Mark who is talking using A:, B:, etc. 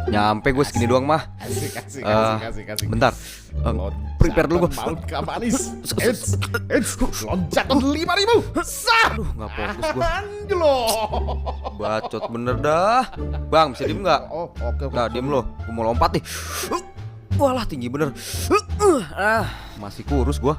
A: Nyampe gue segini doang mah.
B: Asik.
A: Bentar. Prepare dulu gue.
B: Maut manis. Loncatan 5.000. Sah.
A: Aduh, nggak fokus gue.
B: Anjlok.
A: Bacot bener dah. Bang, bisa diem nggak?
B: Oh, oke.
A: Nah, diem lo. Gue mau lompat nih. Walah, tinggi bener. Masih kurus gue.